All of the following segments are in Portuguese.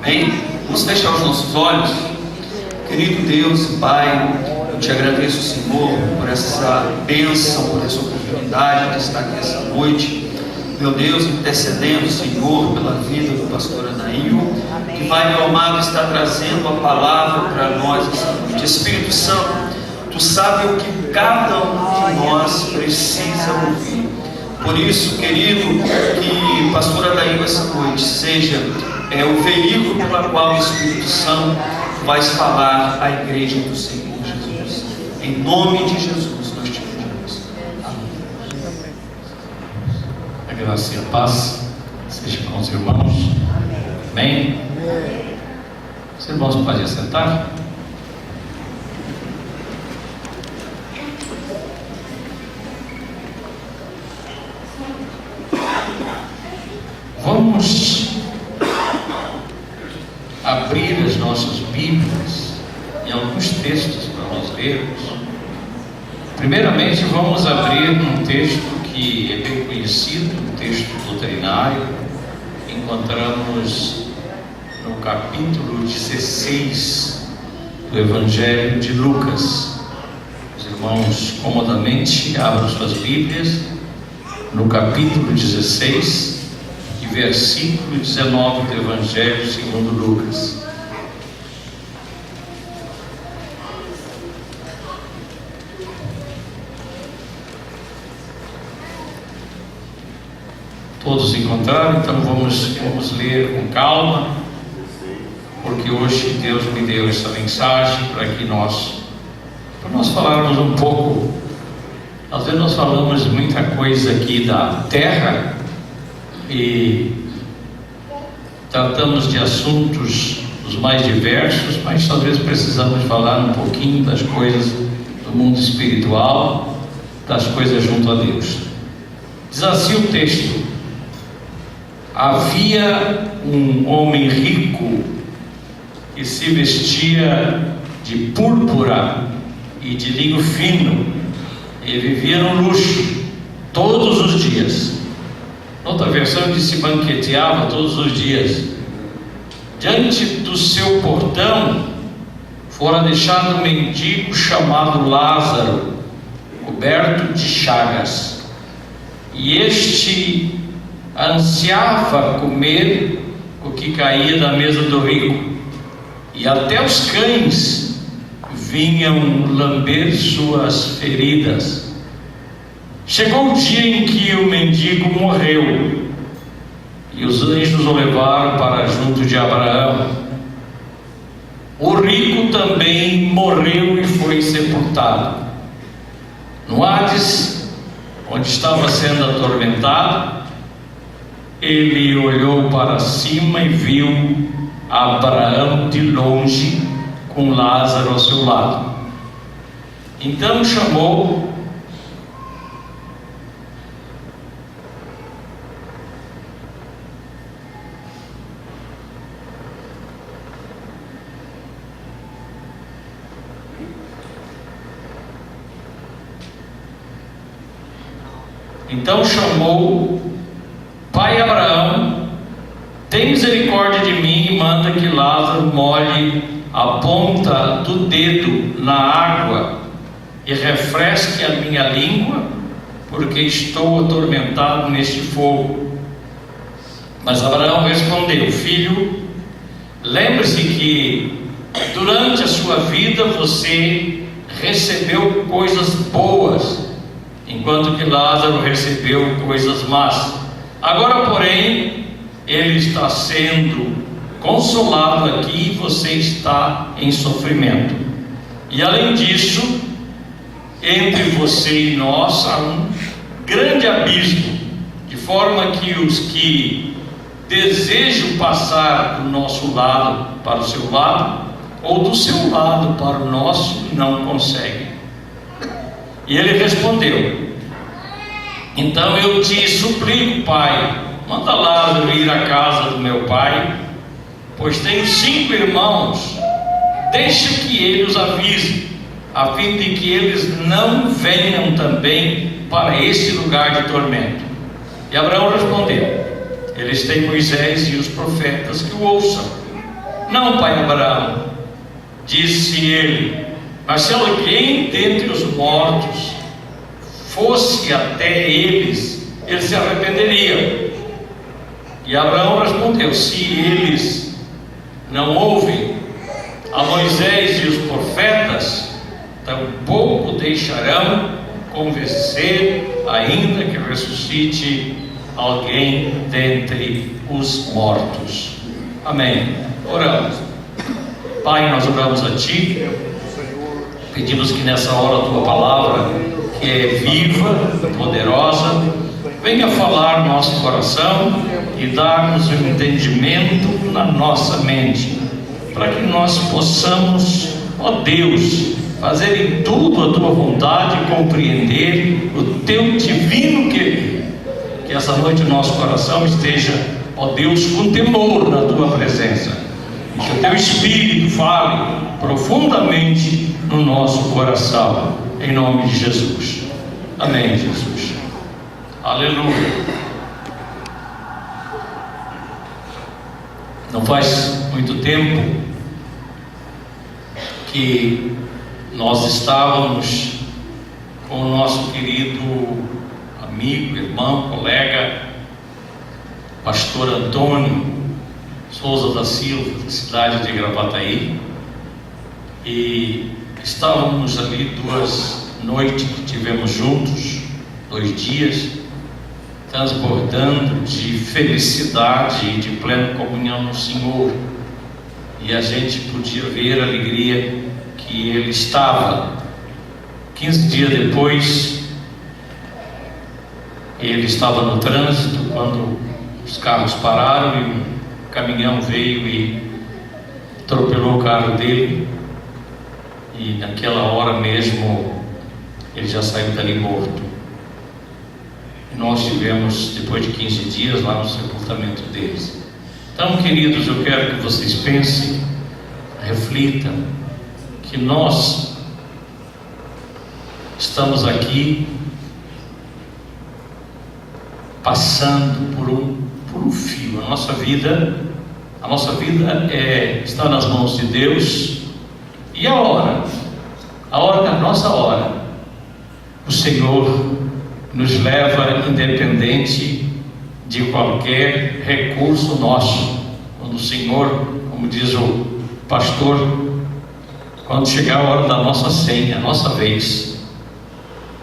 Amém? Vamos fechar os nossos olhos. Querido Deus e Pai, eu te agradeço, Senhor, por essa bênção, por essa oportunidade de estar aqui essa noite. Meu Deus, intercedendo, Senhor, pela vida do pastor Anail, que vai, meu amado, estar trazendo a palavra para nós essa noite. Espírito Santo, Tu sabes o que cada um de nós precisa ouvir. Por isso, querido, que pastor Anail essa noite seja o veículo pela qual o Espírito Santo vai falar à igreja do Senhor Jesus. Em nome de Jesus nós te pedimos. Amém. A graça e a paz seja com os irmãos. Amém? Os irmãos podem assentar? Vamos abrir as nossas Bíblias em alguns textos para nós lermos. Primeiramente, vamos abrir um texto que é bem conhecido, um texto doutrinário. Encontramos no capítulo 16 do Evangelho de Lucas. Os irmãos comodamente abram suas Bíblias no capítulo 16 e versículo 19 do Evangelho segundo Lucas. Todos encontraram? Então vamos ler com calma, porque hoje Deus me deu essa mensagem para nós falarmos um pouco. Às vezes nós falamos muita coisa aqui da terra e tratamos de assuntos os mais diversos, mas às vezes precisamos falar um pouquinho das coisas do mundo espiritual, das coisas junto a Deus. Diz assim o texto: havia um homem rico que se vestia de púrpura e de linho fino e vivia no luxo todos os dias. Outra versão diz: se banqueteava todos os dias. Diante do seu portão fora deixado um mendigo chamado Lázaro, coberto de chagas, e este ansiava comer o que caía da mesa do rico, e até os cães vinham lamber suas feridas. Chegou o dia em que o mendigo morreu, e os anjos o levaram para junto de Abraão. O rico também morreu e foi sepultado. No Hades, onde estava sendo atormentado, ele olhou para cima e viu Abraão de longe, com Lázaro ao seu lado. Então chamou Pai Abraão, tem misericórdia de mim e manda que Lázaro molhe a ponta do dedo na água e refresque a minha língua, porque estou atormentado neste fogo. Mas Abraão respondeu: filho, lembre-se que durante a sua vida você recebeu coisas boas, enquanto que Lázaro recebeu coisas más. Agora, porém, ele está sendo consolado aqui e você está em sofrimento. E além disso, entre você e nós há um grande abismo, de forma que os que desejam passar do nosso lado para o seu lado, ou do seu lado para o nosso, não conseguem. E ele respondeu: então eu te suplico, pai, manda Lázaro ir à casa do meu pai, pois tenho 5 irmãos. Deixa que ele os avise, a fim de que eles não venham também para esse lugar de tormento. E Abraão respondeu: eles têm Moisés e os profetas, que o ouçam. Não, pai Abraão, disse ele, mas se alguém dentre os mortos fosse até eles, eles se arrependeriam. E Abraão respondeu: se eles não ouvem a Moisés e os profetas, tampouco deixarão convencer, ainda que ressuscite alguém dentre os mortos. Amém. Oramos. Pai, nós oramos a Ti, pedimos que nessa hora a Tua palavra, que é viva, poderosa, venha falar no nosso coração e dar-nos um entendimento na nossa mente, para que nós possamos, ó Deus, fazer em tudo a Tua vontade e compreender o Teu divino querer. Que essa noite o nosso coração esteja, ó Deus, com temor na Tua presença. Que o Teu Espírito fale profundamente no nosso coração, em nome de Jesus. Amém, Jesus. Aleluia. Não faz muito tempo que nós estávamos com o nosso querido amigo, irmão, colega, pastor Antônio Souza da Silva, da cidade de Gravataí, e estávamos ali 2 noites que tivemos juntos, 2 dias, transbordando de felicidade e de plena comunhão no Senhor, e a gente podia ver a alegria que ele estava. 15 dias depois, ele estava no trânsito quando os carros pararam e um caminhão veio e atropelou o carro dele, e naquela hora mesmo ele já saiu dali morto. E nós tivemos, depois de 15 dias, lá no sepultamento deles. Então, queridos, eu quero que vocês pensem, reflitam, que nós estamos aqui passando por um fio. A nossa vida está nas mãos de Deus, e a nossa hora, o Senhor nos leva independente de qualquer recurso nosso. Quando o Senhor, como diz o pastor, quando chegar a hora da nossa senha, a nossa vez,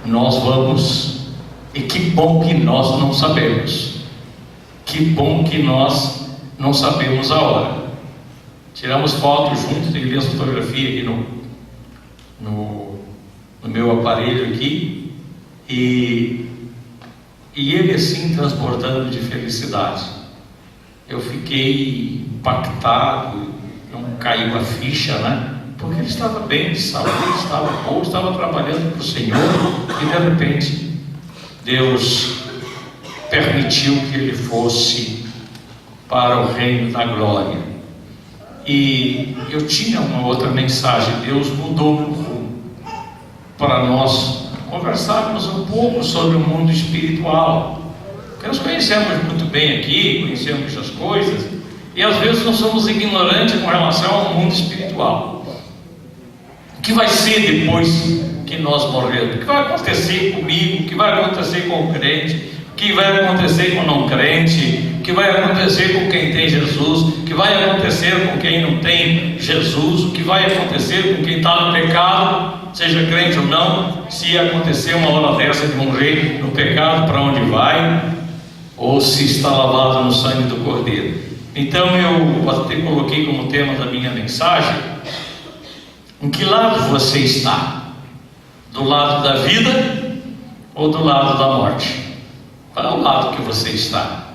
nós vamos, e que bom que nós não sabemos, que bom que nós não sabemos a hora. Tiramos fotos juntos, tem as fotografias aqui no meu aparelho aqui, e ele assim transbordando de felicidade. Eu fiquei impactado, não caiu a ficha, né? Porque ele estava bem de saúde, estava bom, estava trabalhando para o Senhor, e de repente Deus permitiu que ele fosse para o reino da glória. E eu tinha uma outra mensagem. Deus mudou meu rumo para nós conversarmos um pouco sobre o mundo espiritual, porque nós conhecemos muito bem aqui, conhecemos as coisas, e às vezes nós somos ignorantes com relação ao mundo espiritual. O que vai ser depois que nós morrermos? O que vai acontecer comigo? O que vai acontecer com o crente? O que vai acontecer com o não crente? O que vai acontecer com quem tem Jesus? O que vai acontecer com quem não tem Jesus? O que vai acontecer com quem está no pecado, seja crente ou não? Se acontecer uma hora dessa de morrer no pecado, para onde vai? Ou se está lavado no sangue do Cordeiro? Então eu até coloquei como tema da minha mensagem: em que lado você está? Do lado da vida ou do lado da morte? Qual é o lado que você está?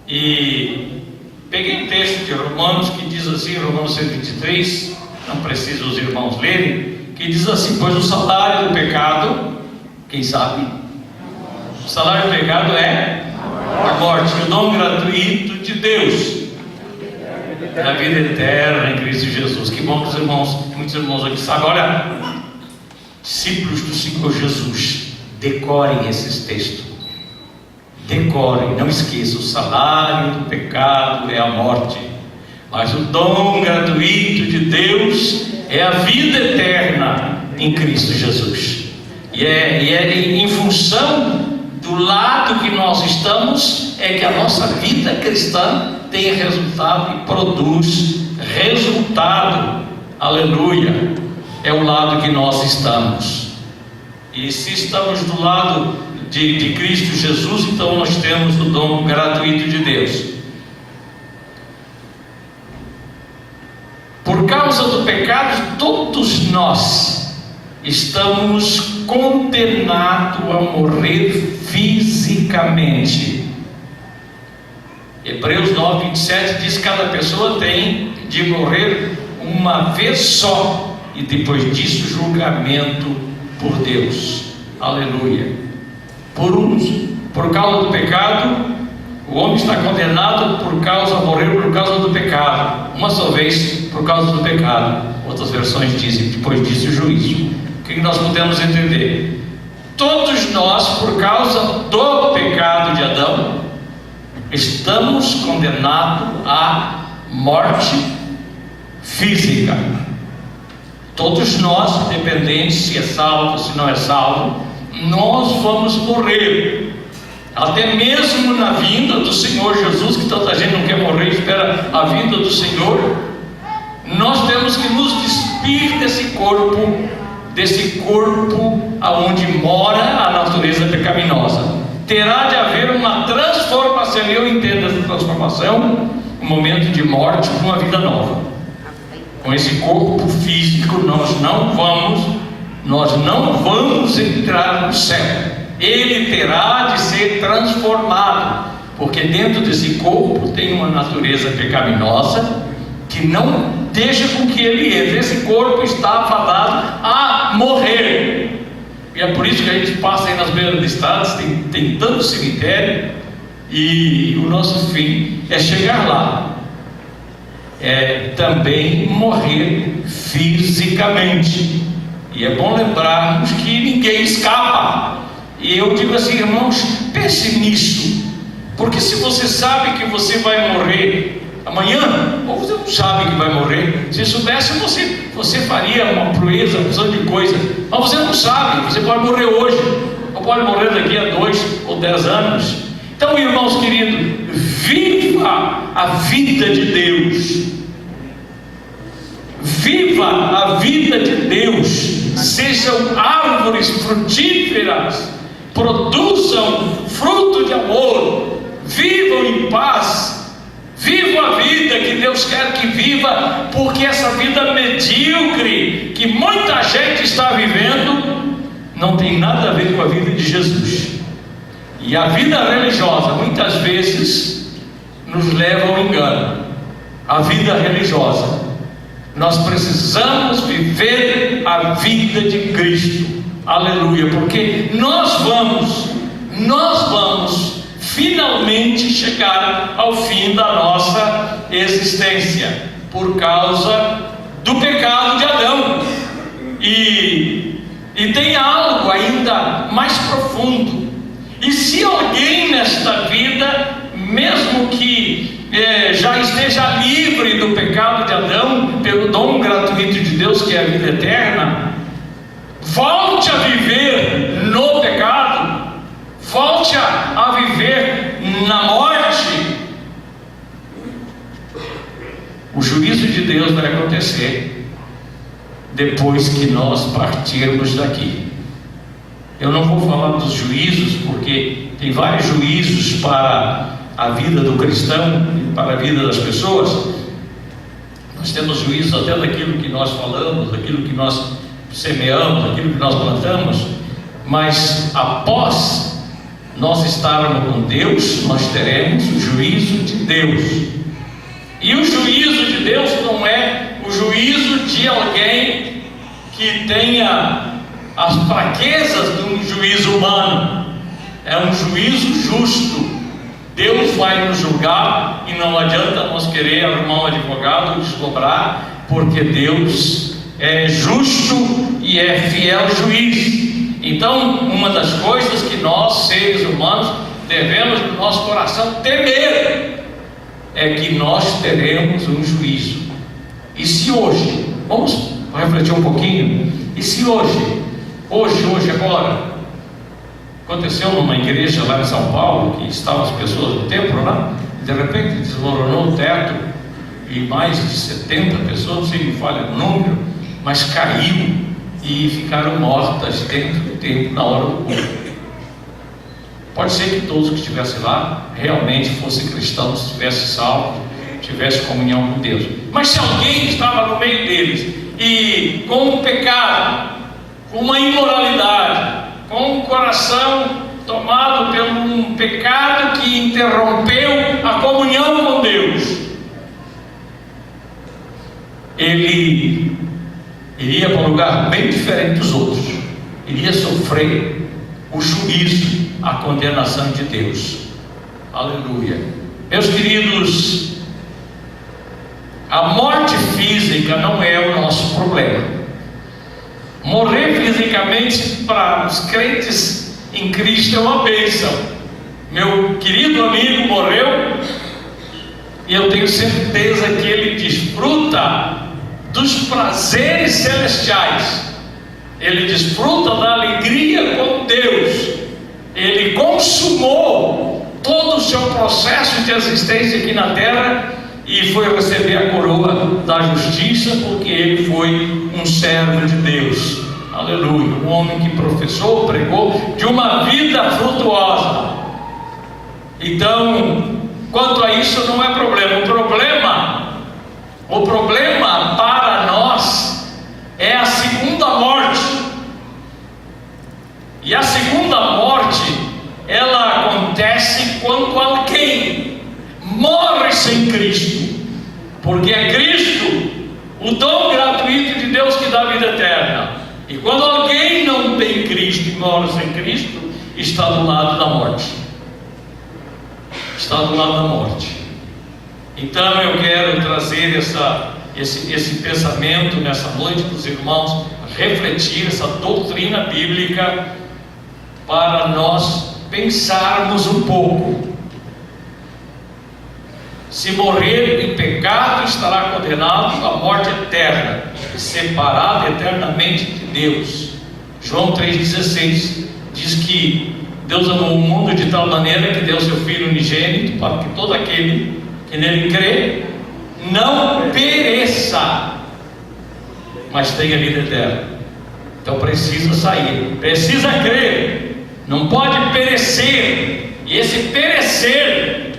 E peguei um texto de Romanos que diz assim, Romanos 123, não precisa os irmãos lerem, que diz assim: pois o salário do pecado, quem sabe? O salário do pecado é a morte, o dom gratuito de Deus é a vida eterna em Cristo Jesus. Que bom que os irmãos, muitos irmãos aqui sabem. Olha, discípulos do Senhor Jesus, decorem esses textos, decorem, não esqueçam. O salário do pecado é a morte, Mas o dom gratuito de Deus é a vida eterna em Cristo Jesus. E é em função do lado que nós estamos é que a nossa vida cristã tem resultado e produz resultado. Aleluia! É o lado que nós estamos. E se estamos do lado de Cristo Jesus, então nós temos o dom gratuito de Deus. Por causa do pecado, todos nós estamos condenados a morrer fisicamente. Hebreus 9, 27 diz que cada pessoa tem de morrer uma vez só, e depois disso julgamento por Deus. Aleluia. Por causa do pecado, o homem está condenado morreu por causa do pecado, uma só vez por causa do pecado. Outras versões dizem depois disso o juízo. O que nós podemos entender? Todos nós, por causa do pecado de Adão, estamos condenados à morte física. Todos nós, independente se é salvo ou se não é salvo, nós vamos morrer. Até mesmo na vinda do Senhor Jesus, que tanta gente não quer morrer, espera a vinda do Senhor, nós temos que nos despir desse corpo aonde mora a natureza pecaminosa. Terá de haver uma transformação, eu entendo essa transformação, um momento de morte para uma vida nova. Com esse corpo físico nós não vamos entrar no céu. Ele terá de ser transformado, porque dentro desse corpo tem uma natureza pecaminosa que não deixa com que ele entre. Esse corpo está fadado a morrer. E é por isso que a gente passa aí nas beiras das estradas, tem tanto cemitério, e o nosso fim é chegar lá. É também morrer fisicamente. E é bom lembrarmos que ninguém escapa. E eu digo assim, irmãos, pense nisso, porque se você sabe que você vai morrer amanhã, ou você não sabe que vai morrer, se soubesse você faria uma proeza, uma opção de coisa, mas você não sabe, você pode morrer hoje, ou pode morrer daqui a 2 ou 10 anos. Então, irmãos queridos, viva a vida de Deus, viva a vida de Deus, sejam árvores frutíferas, produzam fruto de amor, vivam em paz, vivam a vida que Deus quer que viva, porque essa vida medíocre que muita gente está vivendo não tem nada a ver com a vida de Jesus. E a vida religiosa muitas vezes nos leva ao engano. A vida religiosa, nós precisamos viver a vida de Cristo. Aleluia, porque nós vamos finalmente chegar ao fim da nossa existência por causa do pecado de Adão. E tem algo ainda mais profundo. E se alguém nesta vida, mesmo que já esteja livre do pecado de Adão, pelo dom gratuito de Deus que é a vida eterna, volte a viver no pecado, volte a viver na morte, o juízo de Deus vai acontecer depois que nós partirmos daqui. Eu não vou falar dos juízos, porque tem vários juízos para a vida do cristão e para a vida das pessoas. Nós temos juízos até daquilo que nós falamos, daquilo que nós semeamos, daquilo que nós plantamos, mas após nós estarmos com Deus, nós teremos o juízo de Deus. E o juízo de Deus não é o juízo de alguém que tenha as fraquezas de um juízo humano, é um juízo justo. Deus vai nos julgar e não adianta nós querer arrumar um advogado e desdobrar, porque Deus é justo e é fiel juiz. Então, uma das coisas que nós, seres humanos, devemos no nosso coração temer é que nós teremos um juízo. E se hoje, vamos refletir um pouquinho, e se hoje, agora, aconteceu numa igreja lá em São Paulo, que estavam as pessoas no templo lá, e de repente desmoronou o teto, e mais de 70 pessoas, não sei me falha o número, mas caiu e ficaram mortas dentro do templo na hora do culto. Pode ser que todos que estivessem lá realmente fossem cristãos, tivessem salvo, tivessem comunhão com Deus. Mas se alguém estava no meio deles e com um pecado, com uma imoralidade, com um coração tomado por um pecado que interrompeu a comunhão com Deus, ele iria para um lugar bem diferente dos outros, iria sofrer o juízo, a condenação de Deus. Aleluia. Meus queridos, a morte física não é o nosso problema. Morrer fisicamente para os crentes em Cristo é uma bênção. Meu querido amigo morreu e eu tenho certeza que ele desfruta dos prazeres celestiais, ele desfruta da alegria com Deus. Ele consumou todo o seu processo de existência aqui na terra e foi receber a coroa da justiça, porque ele foi um servo de Deus. Aleluia. Um homem que professou, pregou de uma vida frutuosa. Então, quanto a isso não é problema. O problema para nós é a segunda morte. E a segunda morte, ela acontece quando alguém morre sem Cristo, porque é Cristo o dom gratuito de Deus que dá vida eterna. E quando alguém não tem Cristo e morre sem Cristo, está do lado da morte. Está do lado da morte. Então eu quero trazer esse pensamento nessa noite para os irmãos refletir essa doutrina bíblica, para nós pensarmos um pouco. Se morrer em pecado, estará condenado à morte eterna, separado eternamente de Deus. João 3,16 diz que Deus amou o mundo de tal maneira que deu seu Filho unigênito, para que todo aquele que nele crê não pereça, mas tenha vida eterna. Então precisa sair, precisa crer, não pode perecer. E esse perecer,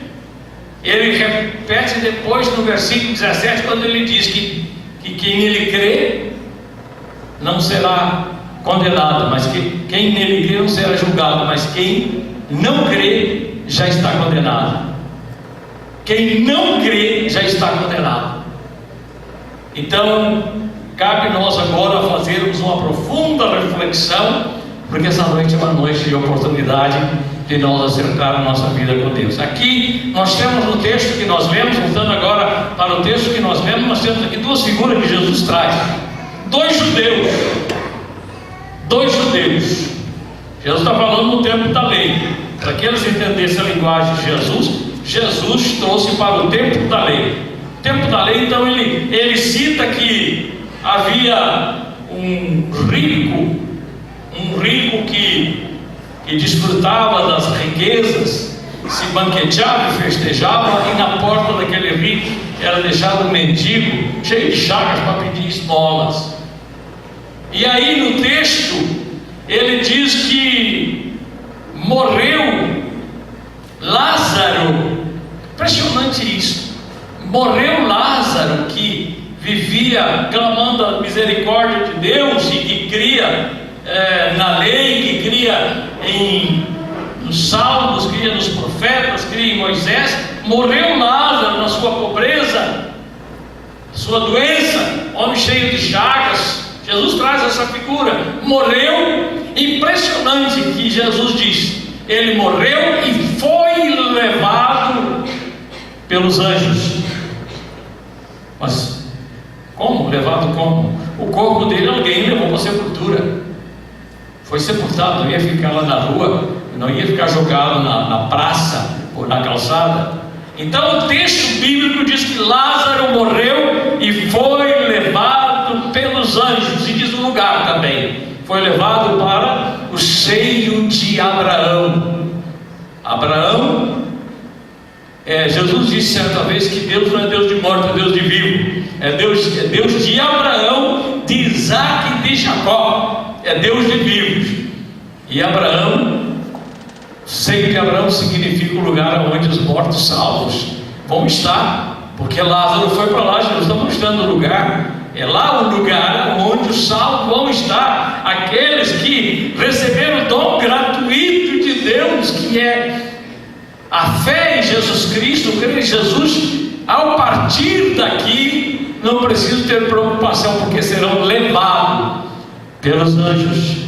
ele repete depois no versículo 17, quando ele diz que quem nele crê não será condenado, mas que quem nele crê não será julgado, mas quem não crê já está condenado. Quem não crê já está condenado. Então cabe nós agora fazermos uma profunda reflexão, porque essa noite é uma noite de oportunidade de nós acertar a nossa vida com Deus. Aqui nós temos no texto que nós lemos, voltando agora para o texto que nós lemos, nós temos aqui duas figuras que Jesus traz. Dois judeus. Jesus está falando no tempo da lei. Para que eles entendessem a linguagem de Jesus trouxe para o tempo da lei. O tempo da lei, então, ele cita que havia um rico que desfrutava das riquezas, se banqueteava e festejava, e na porta daquele rico era deixado um mendigo cheio de chagas para pedir esmolas. E aí no texto ele diz que morreu Lázaro. Impressionante isso. Morreu Lázaro, que vivia clamando a misericórdia de Deus e que cria na lei, que cria nos salmos, cria nos profetas, cria em Moisés. Morreu Lázaro na sua pobreza, sua doença, homem cheio de chagas. Jesus traz essa figura. Morreu. Impressionante que Jesus diz: ele morreu e foi levado pelos anjos. Mas como? Levado como? O corpo dele alguém levou para a sepultura. Foi sepultado, não ia ficar lá na rua, não ia ficar jogado na praça ou na calçada. Então o texto bíblico diz que Lázaro morreu e foi levado pelos anjos, e diz o lugar também, foi levado para o seio de Abraão. Jesus disse certa vez que Deus não é Deus de morto, é Deus de vivo. É Deus de Abraão, de Isaac e de Jacó. É Deus de vivos. E Abraão, sei que Abraão significa o lugar onde os mortos salvos vão estar, porque Lázaro foi para lá. Jesus está mostrando o lugar. É lá o lugar onde os salvos vão estar, aqueles que receberam o dom gratuito de Deus, que é a fé em Jesus Cristo, crer em Jesus. Ao partir daqui, não preciso ter preocupação, porque serão levados pelos anjos.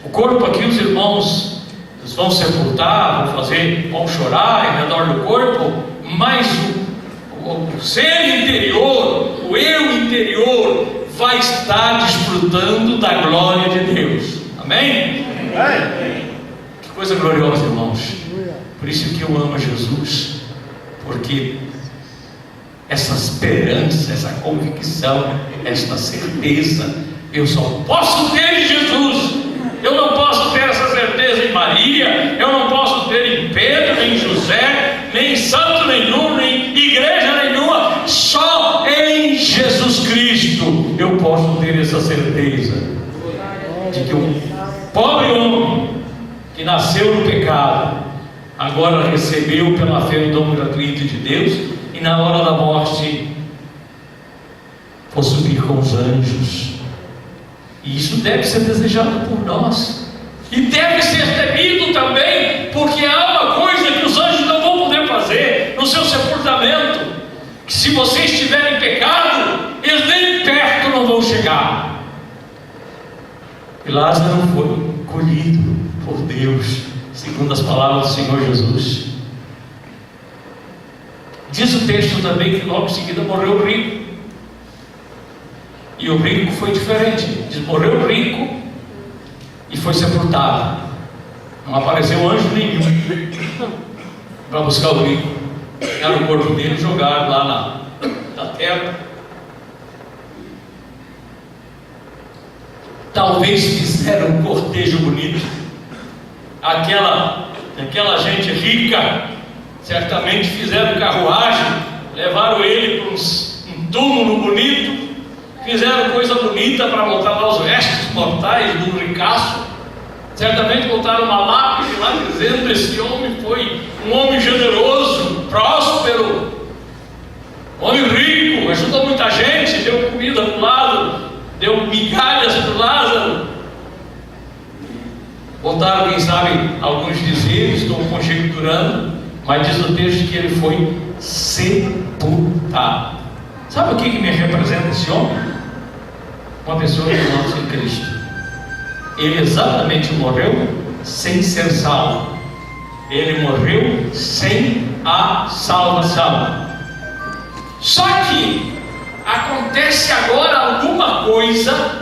O corpo aqui, os irmãos vão sepultar, vão chorar em redor do corpo, mas o ser interior, o eu interior, vai estar desfrutando da glória de Deus. Amém? Que coisa gloriosa, irmãos. Por isso que eu amo Jesus, porque essa esperança, essa convicção, esta certeza, eu só posso ter em Jesus. Eu não posso ter essa certeza em Maria, eu não posso ter em Pedro, nem em José, nem em santo nenhum, nem igreja nenhuma. Só em Jesus Cristo eu posso ter essa certeza de que o pobre homem que nasceu no pecado agora recebeu pela fé o dom gratuito de Deus, e na hora da morte vou subir com os anjos. E isso deve ser desejado por nós, e deve ser temido também, porque há uma coisa que os anjos não vão poder fazer no seu sepultamento, que se você estiver em pecado, eles nem perto não vão chegar. E Lázaro foi colhido por Deus, segundo as palavras do Senhor Jesus. Diz o texto também que logo em seguida morreu o rico. E o rico foi diferente. Diz: morreu o rico e foi sepultado. Não apareceu anjo nenhum para buscar o rico. Pegaram o corpo dele e jogaram lá na terra. Talvez fizeram um cortejo bonito. Aquela gente rica certamente fizeram carruagem, levaram ele para um túmulo bonito, fizeram coisa bonita para botar lá os restos mortais do ricaço. Certamente botaram uma lápide lá dizendo: esse homem foi um homem generoso, próspero, homem rico, ajudou muita gente, deu comida para o Lázaro, deu migalhas para o Lázaro. Botaram, quem sabe, alguns dizeres, estou conjecturando, mas diz o texto que ele foi sepultado. Sabe o que me representa esse homem? Uma pessoa que não tem Cristo. Ele exatamente morreu sem ser salvo. Ele morreu sem a salvação. Só que acontece agora alguma coisa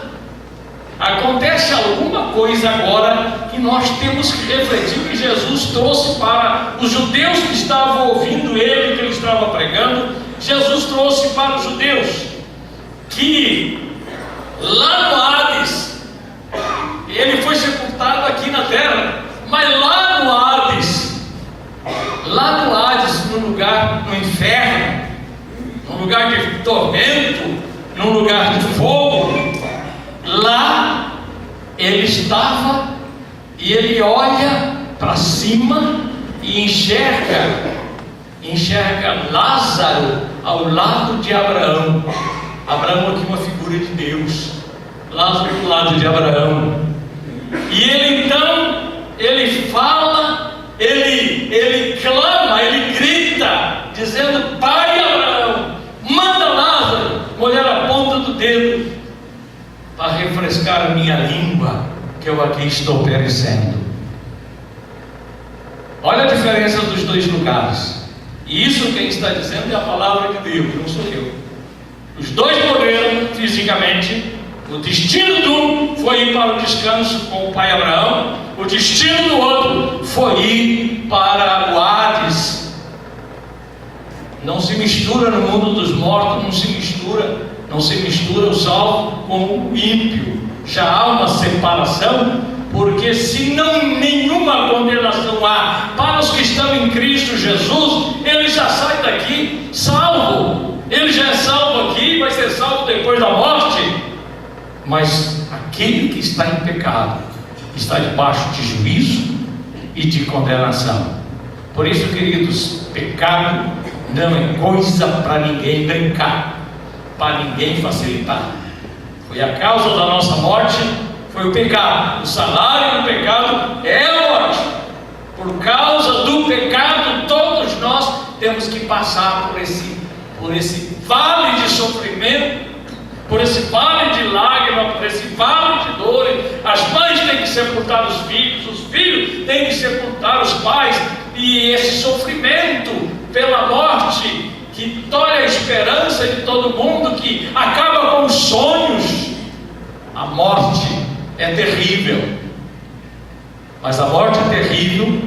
agora que nós temos que refletir, que Jesus trouxe para os judeus que estavam ouvindo ele, que ele estava pregando. Jesus trouxe para os judeus que lá no Hades, ele foi sepultado aqui na terra, mas lá no Hades, no lugar, no inferno, num lugar de tormento, num lugar de fogo, lá ele estava, e ele olha para cima e enxerga Lázaro ao lado de Abraão. Abraão aqui uma figura de Deus, Lázaro do lado de Abraão. E ele então, ele fala, ele clama, ele grita, dizendo: Pai Abraão, manda Lázaro molhar a ponta do dedo para refrescar a minha língua, que eu aqui estou perecendo. Olha a diferença dos dois lugares. E isso quem está dizendo é a palavra de Deus, não sou eu. Os dois morreram fisicamente. O destino de um foi ir para o descanso com o pai Abraão. O destino do outro foi ir para o Hades. Não se mistura no mundo dos mortos, não se mistura o salvo com o ímpio. Já há uma separação, porque se não nenhuma condenação há para os que estão em Cristo Jesus, ele já sai daqui salvo. Ele já é salvo aqui, vai ser salvo depois da morte. Mas aquele que está em pecado está debaixo de juízo e de condenação. Por isso, queridos, pecado não é coisa para ninguém brincar, para ninguém facilitar. Foi a causa da nossa morte, foi o pecado. O salário do pecado é a morte. Por causa do pecado, todos nós temos que passar por esse vale de sofrimento, por esse vale de lágrimas, por esse vale de dores. As mães têm que sepultar os filhos têm que sepultar os pais, e esse sofrimento pela morte, que tolhe a esperança de todo mundo, que acaba com os sonhos. A morte é terrível, mas a morte é terrível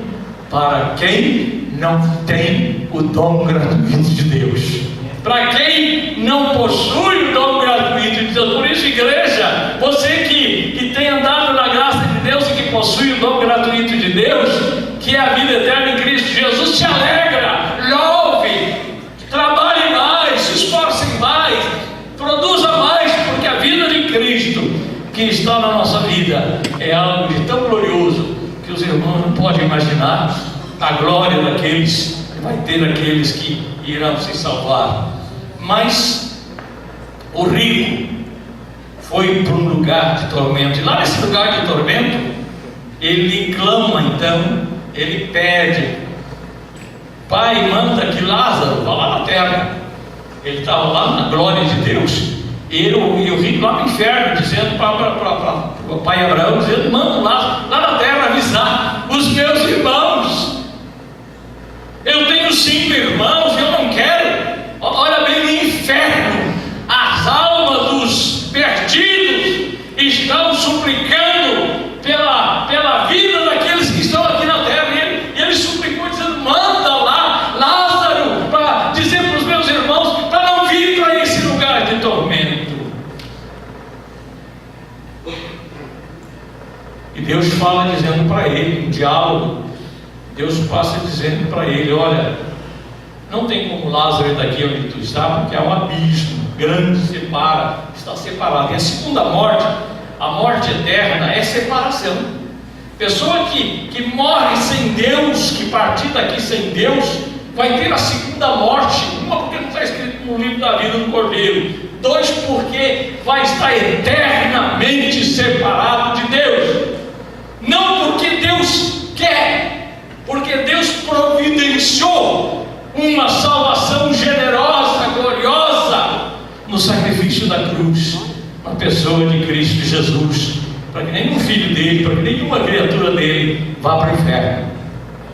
para quem não tem o dom gratuito de Deus, para quem não possui o dom gratuito de Deus. Por isso, igreja, você que tem andado na graça de Deus e que possui o dom gratuito de Deus, que é a vida eterna em Cristo Jesus, te alegra, louve, trabalhe mais, se esforce mais, produza mais, porque a vida de Cristo que está na nossa vida é algo de tão glorioso que os irmãos não podem imaginar a glória daqueles que vai ter, aqueles que irão se salvar. Mas o rico foi para um lugar de tormento, e lá nesse lugar de tormento ele clama, então ele pede: Pai, manda que Lázaro vá lá na terra. Ele estava lá na glória de Deus, e o rico lá no inferno, dizendo para o pai Abraão, dizendo: manda Lázaro lá na terra avisar os meus irmãos. Eu tenho 5 irmãos e eu não quero. Olha bem, no inferno as almas dos perdidos estão suplicando pela vida daqueles que estão aqui na terra. E ele suplicou, dizendo: manda lá Lázaro para dizer para os meus irmãos para não vir para esse lugar de tormento. E Deus fala dizendo para ele, um diálogo. Deus passa dizendo para ele: olha, não tem como Lázaro ir daqui onde tu está, porque há um abismo grande que separa, está separado. E a segunda morte, a morte eterna, é separação. Pessoa que morre sem Deus, que partir daqui sem Deus, vai ter a segunda morte. Uma, porque não está escrito no livro da vida do Cordeiro. 2, porque vai estar eternamente separado de Deus. Não porque Deus quer, porque Deus providenciou uma salvação generosa, gloriosa, no sacrifício da cruz, na pessoa de Cristo Jesus, para que nenhum filho dele, para que nenhuma criatura dele vá para o inferno.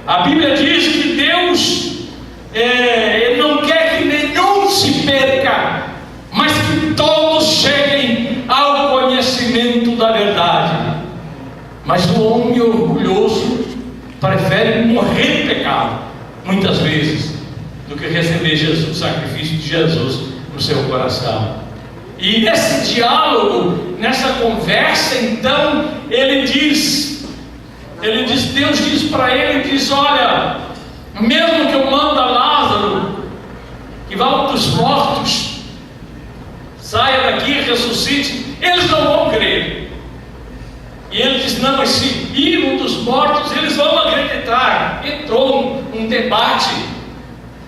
A Bíblia diz que Deus Ele não quer que nenhum se perca, mas que todos cheguem ao conhecimento da verdade. Mas o homem orgulhoso prefere morrer em pecado, muitas vezes, do que receber Jesus, o sacrifício de Jesus no seu coração. E nesse diálogo, nessa conversa, então, Deus diz para ele, diz: olha, mesmo que eu manda Lázaro, que vá dos mortos, saia daqui e ressuscite, eles não vão crer. E ele diz: não, mas se ir um dos mortos, eles vão acreditar. Entrou um debate,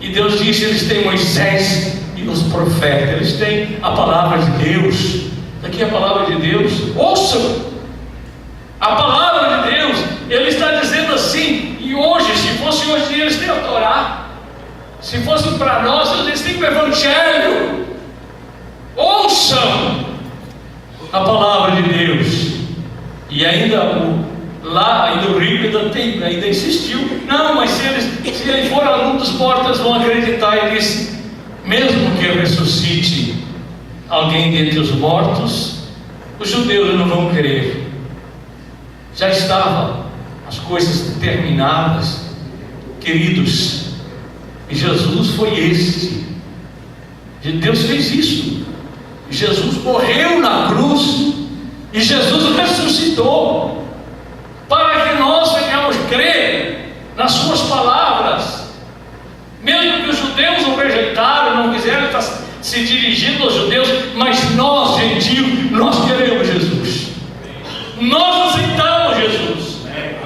e Deus disse: eles têm Moisés e os profetas, eles têm a palavra de Deus. Aqui é a palavra de Deus, ouçam a palavra de Deus. Ele está dizendo assim. E hoje, se fosse hoje, eles têm a Torá. Se fosse para nós, eles têm o Evangelho. Ouçam a palavra de Deus. E ainda o rico ainda insistiu: não, mas se ele for algum dos mortos, vão acreditar. Ele disse: mesmo que eu ressuscite alguém dentre os mortos, os judeus não vão crer. Já estavam as coisas determinadas. Queridos, E Jesus foi esse. E Deus fez isso. Jesus morreu na cruz e Jesus ressuscitou para que nós venhamos crer nas suas palavras. Mesmo que os judeus o rejeitaram, não quiseram estar se dirigindo aos judeus, mas nós, gentios, nós queremos Jesus. Nós aceitamos Jesus,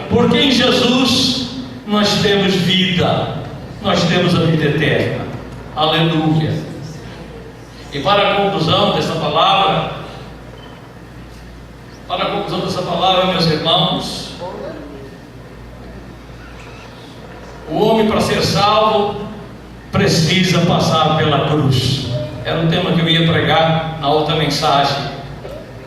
porque em Jesus nós temos vida, nós temos a vida eterna. Aleluia. E para a conclusão dessa palavra, meus irmãos, o homem, para ser salvo, precisa passar pela cruz. Era o tema que eu ia pregar na outra mensagem.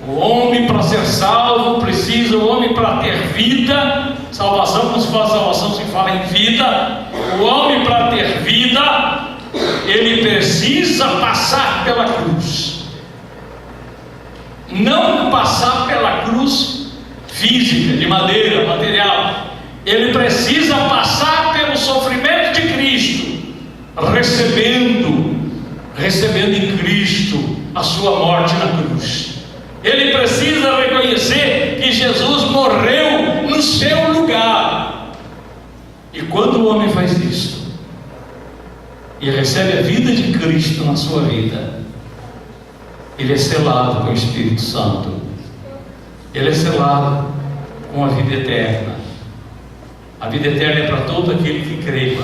O homem, para ser salvo, precisa, o homem, para ter vida, salvação, quando se fala salvação, se fala em vida. O homem, para ter vida, ele precisa passar pela cruz. Não passar pela cruz física, de madeira, material. Ele precisa passar pelo sofrimento de Cristo, recebendo em Cristo a sua morte na cruz. Ele precisa reconhecer que Jesus morreu no seu lugar. E quando o homem faz isso e recebe a vida de Cristo na sua vida, ele é selado com o Espírito Santo. Ele é selado com a vida eterna. A vida eterna é para todo aquele que crê.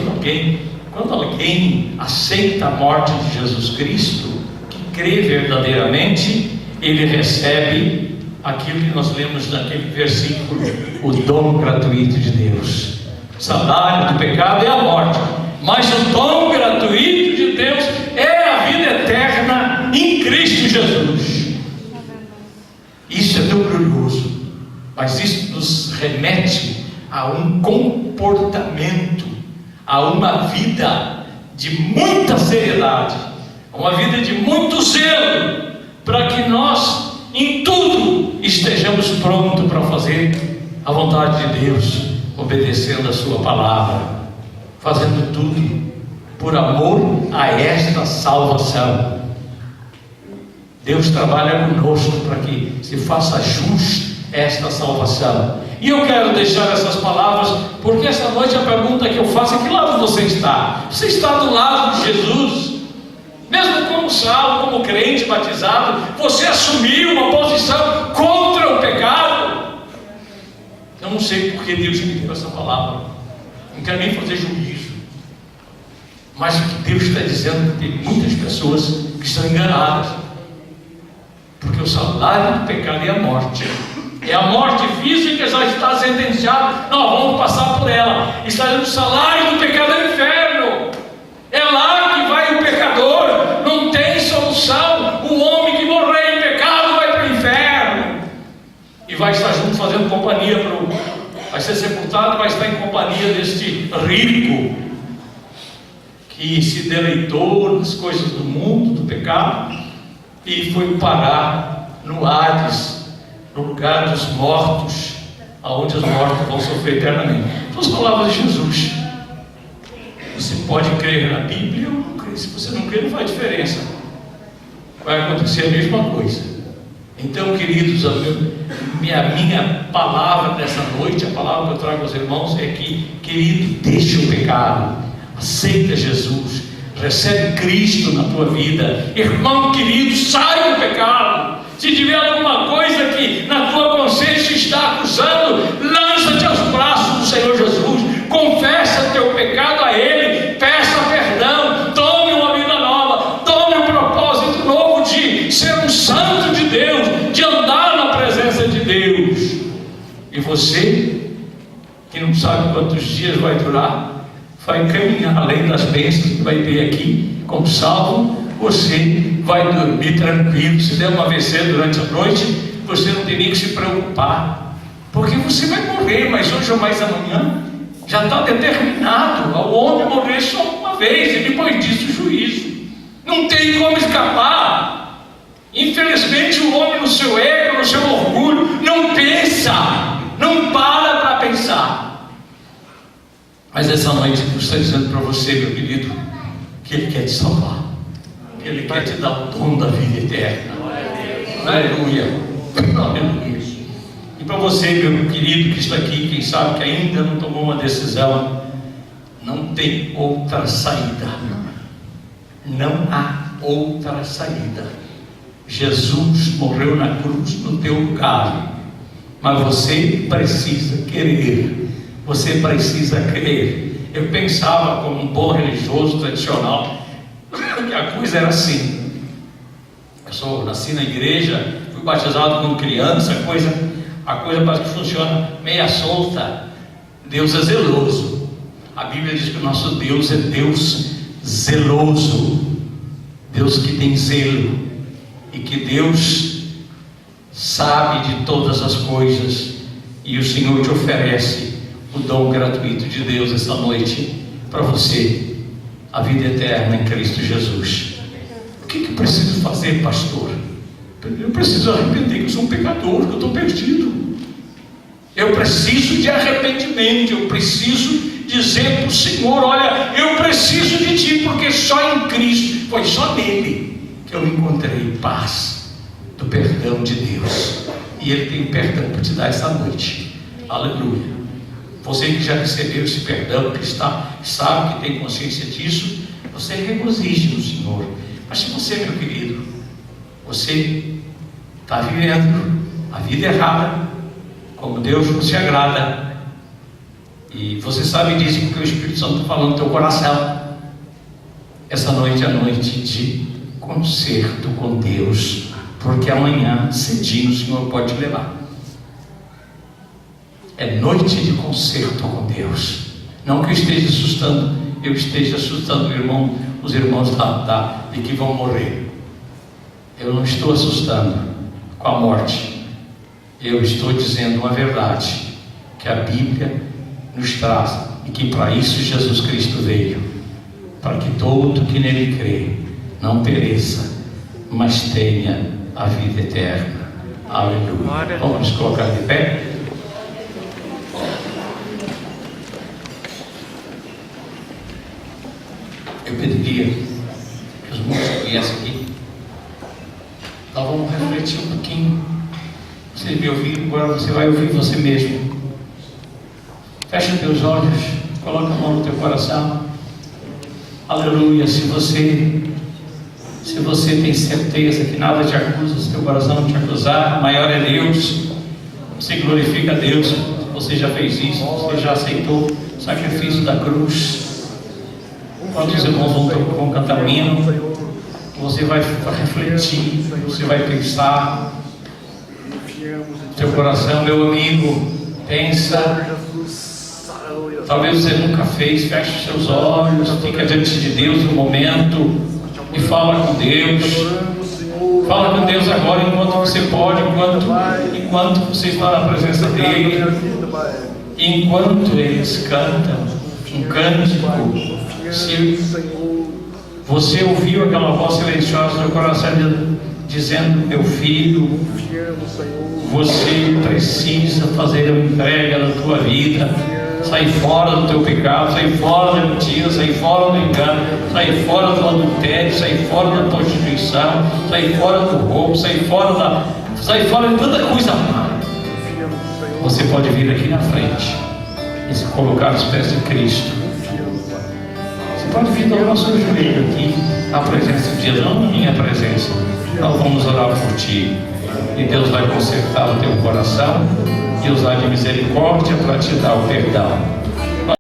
Quando alguém aceita a morte de Jesus Cristo, que crê verdadeiramente, ele recebe aquilo que nós lemos naquele versículo: o dom gratuito de Deus. O salário do pecado é a morte, mas o dom gratuito de Deus é a vida eterna em Cristo Jesus. Isso é tão glorioso, mas isso nos remete a um comportamento, a uma vida de muita seriedade, a uma vida de muito zelo, para que nós em tudo estejamos prontos para fazer a vontade de Deus, obedecendo a sua palavra, fazendo tudo por amor a esta salvação. Deus trabalha conosco para que se faça justa esta salvação. E eu quero deixar essas palavras, porque essa noite a pergunta que eu faço é: que lado você está? Você está do lado de Jesus? Mesmo como salvo, como crente batizado, você assumiu uma posição contra o pecado? Eu não sei porque Deus me deu essa palavra, não quero nem fazer juízo, mas o que Deus está dizendo é que tem muitas pessoas que estão enganadas, porque o salário do pecado é a morte. É a morte física, já está sentenciada, nós vamos passar por ela. Está dizendo: o salário do pecado é o inferno. É lá que vai o pecador, não tem solução. O homem que morrer em pecado vai para o inferno e vai estar junto fazendo companhia vai ser sepultado, vai estar em companhia deste rico que se deleitou nas coisas do mundo, do pecado, e foi parar no Hades, no lugar dos mortos, aonde os mortos vão sofrer eternamente. São as palavras de Jesus. Você pode crer na Bíblia ou não crer. Se você não crer, não faz diferença, vai acontecer a mesma coisa. Então, queridos, minha palavra dessa noite, a palavra que eu trago aos irmãos é que, querido, deixa o pecado, aceita Jesus, recebe Cristo na tua vida. Irmão querido, sai do pecado. Se tiver alguma coisa que na tua consciência está acusando, lança-te aos braços do Senhor Jesus, confessa teu pecado a Ele, peça perdão, tome uma vida nova, tome um propósito novo de ser um santo de Deus, de andar na presença de Deus. E você, que não sabe quantos dias vai durar, vai caminhar além das bênçãos que vai ter aqui como salvo. Você vai dormir tranquilo. Se der uma AVC durante a noite, você não tem nem que se preocupar, porque você vai morrer, mas hoje ou mais amanhã já está determinado ao homem morrer só uma vez, e depois disso o juízo. Não tem como escapar. Infelizmente o homem, no seu ego, no seu orgulho, não pensa, não para pensar. Mas essa noite Deus está dizendo para você, meu querido, que Ele quer te salvar, que Ele quer te dar o dom da vida eterna. Aleluia, aleluia. E para você, meu querido, que está aqui, quem sabe que ainda não tomou uma decisão, não tem outra saída. Não há outra saída. Jesus morreu na cruz no teu lugar, mas você precisa querer, você precisa crer. Eu pensava, como um bom religioso tradicional, que a coisa era assim. Eu nasci na igreja, fui batizado como criança, a coisa parece que funciona meia solta. Deus é zeloso. A Bíblia diz que o nosso Deus é Deus zeloso, Deus que tem zelo, e que Deus sabe de todas as coisas, e o Senhor te oferece o dom gratuito de Deus esta noite para você, a vida eterna em Cristo Jesus. O que eu preciso fazer, pastor? Eu preciso arrepender, que eu sou um pecador, que eu estou perdido. Eu preciso de arrependimento, eu preciso dizer para o Senhor: olha, eu preciso de Ti, porque só em Cristo, foi só nele que eu encontrei paz, do perdão de Deus, e Ele tem perdão para te dar esta noite. Aleluia. Você que já recebeu esse perdão, que sabe que tem consciência disso, você regozije no Senhor. Mas se você, meu querido, você está vivendo a vida errada, como Deus não se agrada, e você sabe disso porque o Espírito Santo está falando no teu coração, essa noite é a noite de conserto com Deus, porque amanhã cedinho o Senhor pode te levar. É noite de conserto com Deus. Não que eu esteja assustando os irmãos de que vão morrer. Eu não estou assustando com a morte. Eu estou dizendo uma verdade que a Bíblia nos traz, e que para isso Jesus Cristo veio, para que todo que nele crê não pereça, mas tenha a vida eterna. Aleluia. Vamos nos colocar de pé. Eu pediria que os músicos viessem aqui. Nós vamos refletir um pouquinho. Você me ouviu, agora você vai ouvir você mesmo. Fecha os teus olhos, coloca a mão no teu coração. Aleluia. Se você tem certeza que nada te acusa, se teu coração não te acusar, maior é Deus. Você glorifica a Deus. Você já fez isso, você já aceitou o sacrifício da cruz. Quantos irmãos vão cantar o hino? Você vai refletir, você vai pensar. Seu coração, meu amigo, pensa. Talvez você nunca fez. Feche os seus olhos, fica diante de Deus um momento e fala com Deus. Fala com Deus agora, enquanto você pode, enquanto você está na presença dele, enquanto eles cantam um cântico. Se você ouviu aquela voz silenciosa do coração dizendo: meu filho, você precisa fazer uma entrega da tua vida, sair fora do teu pecado, sair fora da mentira, sair fora do engano, sair fora do adultério, sair fora da prostituição, sair fora do roubo, sair fora de tanta coisa má. Você pode vir aqui na frente e se colocar aos pés de Cristo. Você pode vir ao nosso joelho aqui, à presença de Deus, não na minha presença. Nós vamos orar por ti, e Deus vai consertar o teu coração e usar de misericórdia para te dar o perdão.